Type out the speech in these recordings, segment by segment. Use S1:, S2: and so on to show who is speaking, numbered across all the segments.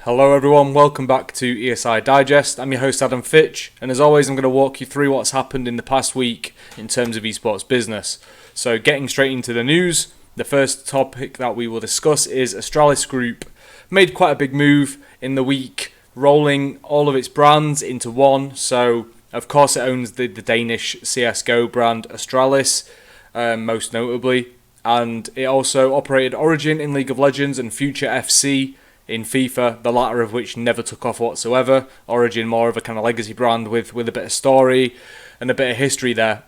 S1: Hello everyone, welcome back to ESI Digest. I'm your host Adam Fitch, and as always I'm going to walk you through what's happened in the past week in terms of esports business. So getting straight into the news, the first topic that we will discuss is Astralis Group made quite a big move in the week, rolling all of its brands into one. So of course it owns the Danish CSGO brand Astralis, most notably, and it also operated Origen in League of Legends and Future FC in FIFA, the latter of which never took off whatsoever. Origen more of a kind of legacy brand with a bit of story and a bit of history there.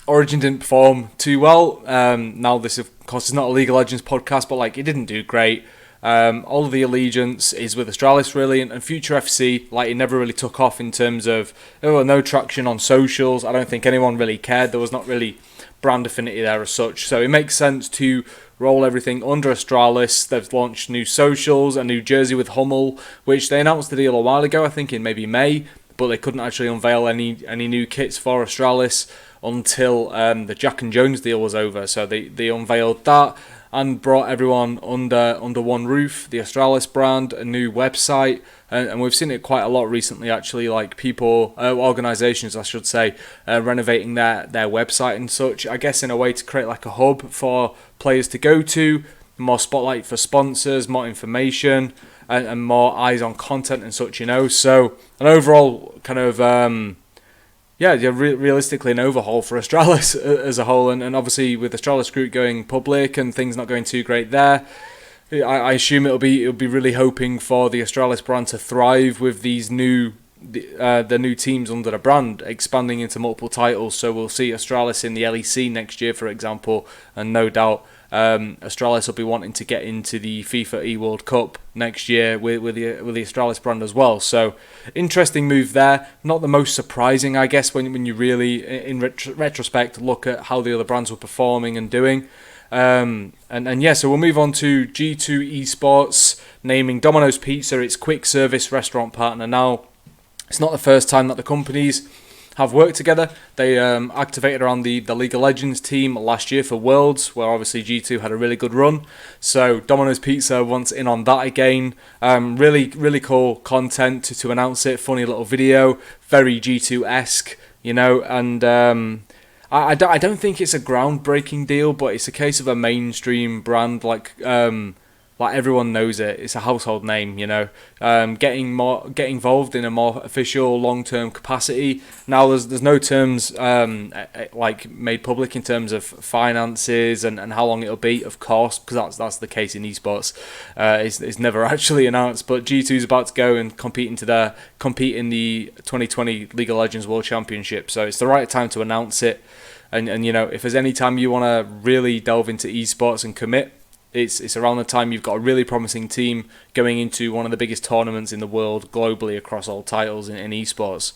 S1: Origen didn't perform too well. Now this of course is not a League of Legends podcast, but it didn't do great. All of the allegiance is with Astralis really, and Future FC, it never really took off in terms of no traction on socials. I don't think anyone really cared. There was not really brand affinity there as such, so it makes sense to roll everything under Astralis. They've launched new socials, a new jersey with Hummel, which they announced the deal a while ago, I think in maybe May, but they couldn't actually unveil any new kits for Astralis until the Jack and Jones deal was over. So they unveiled that and brought everyone under one roof, the Astralis brand, a new website, and we've seen it quite a lot recently actually, people, organisations I should say, renovating their website and such, I guess in a way to create a hub for players to go to, more spotlight for sponsors, more information, and more eyes on content and such, so an overall kind of realistically an overhaul for Astralis as a whole, and obviously with Astralis Group going public and things not going too great there, I assume it'll be really hoping for the Astralis brand to thrive with these the new teams under the brand expanding into multiple titles. So we'll see Astralis in the LEC next year, for example, and no doubt Astralis will be wanting to get into the FIFA E-World Cup next year with the Astralis brand as well. So interesting move there. Not the most surprising, I guess, when you really, in retrospect, look at how the other brands were performing and doing. So we'll move on to G2 Esports naming Dominos Pizza its quick service restaurant partner. Now, it's not the first time that the companies have worked together. They activated around the League of Legends team last year for Worlds, where obviously G2 had a really good run. So Domino's Pizza wants in on that again. Really cool content to announce it. Funny little video, very G2-esque, and I don't think it's a groundbreaking deal, but it's a case of a mainstream brand, everyone knows it. It's a household name, getting involved in a more official long-term capacity. Now there's no terms made public in terms of finances and how long it'll be, of course, because that's the case in esports. It's never actually announced, but G2 is about to go and compete in the 2020 League of Legends World Championship, so it's the right time to announce it. And if there's any time you want to really delve into esports and commit, it's around the time you've got a really promising team going into one of the biggest tournaments in the world globally across all titles in esports.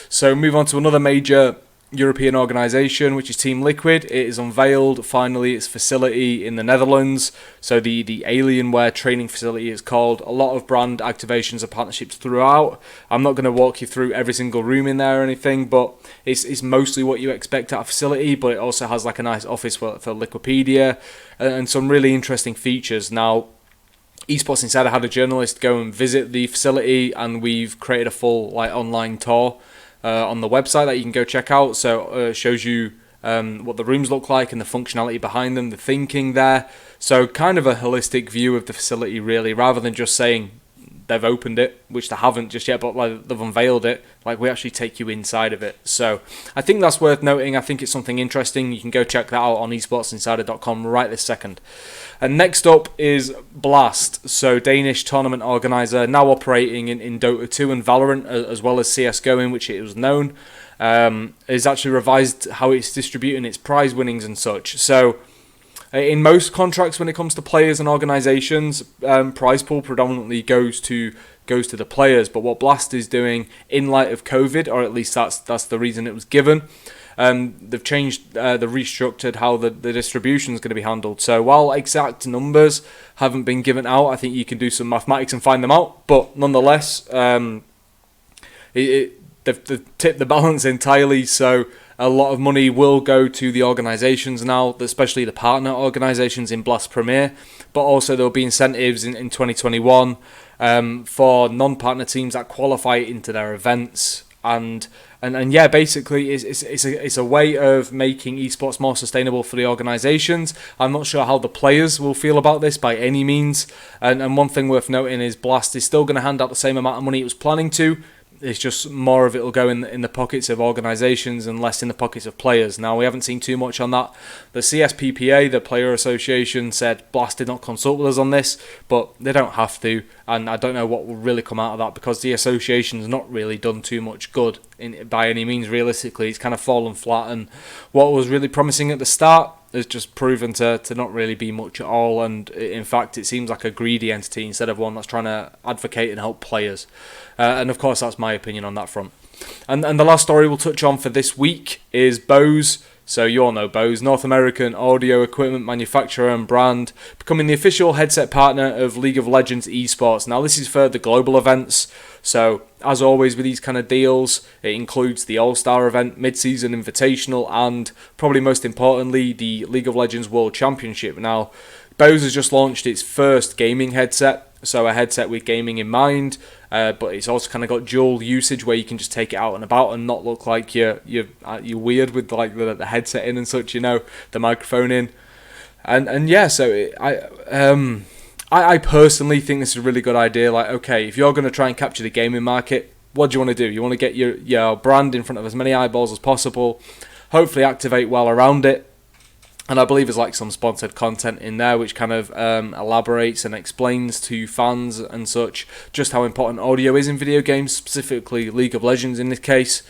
S1: So move on to another major European organisation, which is Team Liquid. It has unveiled finally its facility in the Netherlands. So the Alienware training facility is called. A lot of brand activations and partnerships throughout. I'm not going to walk you through every single room in there or anything, but it's mostly what you expect at a facility, but it also has a nice office for Liquipedia and some really interesting features. Now, Esports Insider had a journalist go and visit the facility, and we've created a full online tour on the website that you can go check out. So it shows you what the rooms look like and the functionality behind them, the thinking there. So kind of a holistic view of the facility really, rather than just saying they've opened it, which they haven't just yet, but they've unveiled it. We actually take you inside of it. So I think that's worth noting. I think it's something interesting. You can go check that out on esportsinsider.com right this second. And next up is Blast, so Danish tournament organizer, now operating in Dota 2 and Valorant, as well as CSGO, in which it was known, is actually revised how it's distributing its prize winnings and such. So in most contracts, when it comes to players and organizations, prize pool predominantly goes to the players. But what Blast is doing in light of COVID, or at least that's the reason it was given, they've changed, they've restructured how the distribution is going to be handled. So while exact numbers haven't been given out, I think you can do some mathematics and find them out. But nonetheless, they've tipped the balance entirely. So a lot of money will go to the organisations now, especially the partner organisations in BLASTPremier, but also there will be incentives in 2021 for non-partner teams that qualify into their events. And yeah, basically it's a way of making esports more sustainable for the organisations. I'm not sure how the players will feel about this by any means. And one thing worth noting is Blast is still going to hand out the same amount of money it was planning to. It's just more of it will go in the pockets of organisations and less in the pockets of players. Now, we haven't seen too much on that. The CSPPA, the Player Association, said Blast did not consult with us on this, but they don't have to. And I don't know what will really come out of that, because the association's not really done too much good by any means. Realistically, it's kind of fallen flat, and what was really promising at the start has just proven to not really be much at all. And in fact, it seems like a greedy entity instead of one that's trying to advocate and help players. And of course, that's my opinion on that front. And the last story we'll touch on for this week is Bose. So you all know Bose, North American audio equipment manufacturer and brand, becoming the official headset partner of League of Legends Esports. Now, this is for the global events. So, as always with these kind of deals, it includes the All-Star event, Mid-Season Invitational, and probably most importantly, the League of Legends World Championship. Now, Bose has just launched its first gaming headset, so a headset with gaming in mind, but it's also kind of got dual usage where you can just take it out and about and not look like you're weird with like the headset in and such, the microphone in, and yeah. So I personally think this is a really good idea. Like, okay, if you're going to try and capture the gaming market, what do you want to do? You want to get your brand in front of as many eyeballs as possible, hopefully activate well around it. And I believe there's like some sponsored content in there which kind of elaborates and explains to fans and such just how important audio is in video games, specifically League of Legends in this case.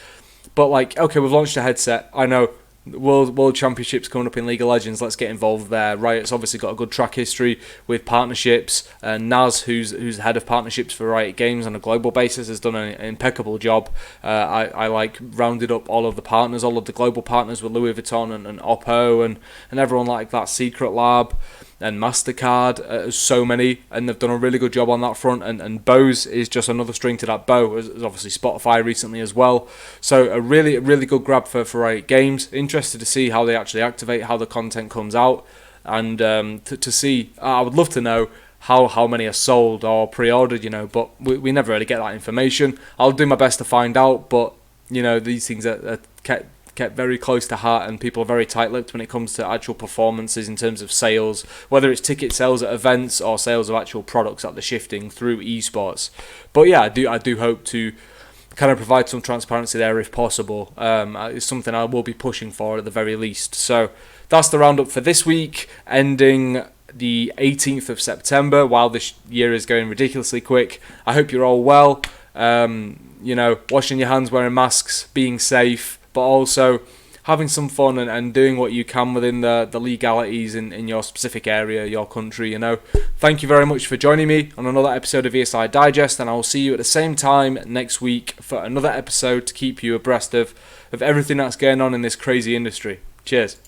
S1: But like, okay, we've launched a headset. I know World Championships coming up in League of Legends. Let's get involved there. Riot's obviously got a good track history with partnerships. Naz, who's the head of partnerships for Riot Games on a global basis, has done an impeccable job. I like rounded up all of the partners, all of the global partners with Louis Vuitton and Oppo and everyone like that, Secret Lab and MasterCard, so many, and they've done a really good job on that front, and Bose is just another string to that bow, as obviously Spotify recently as well. So a really good grab for Riot Games. Interested to see how they actually activate, how the content comes out, and to see, I would love to know how many are sold or pre-ordered, but we never really get that information. I'll do my best to find out, but these things are kept very close to heart, and people are very tight-lipped when it comes to actual performances in terms of sales, whether it's ticket sales at events or sales of actual products that they're shifting through esports. But yeah, I do hope to kind of provide some transparency there if possible. It's something I will be pushing for at the very least. So that's the roundup for this week, ending the 18th of September, while this year is going ridiculously quick. I hope you're all well, washing your hands, wearing masks, being safe, but also having some fun and doing what you can within the legalities in your specific area, your country, Thank you very much for joining me on another episode of ESI Digest, and I will see you at the same time next week for another episode to keep you abreast of everything that's going on in this crazy industry. Cheers.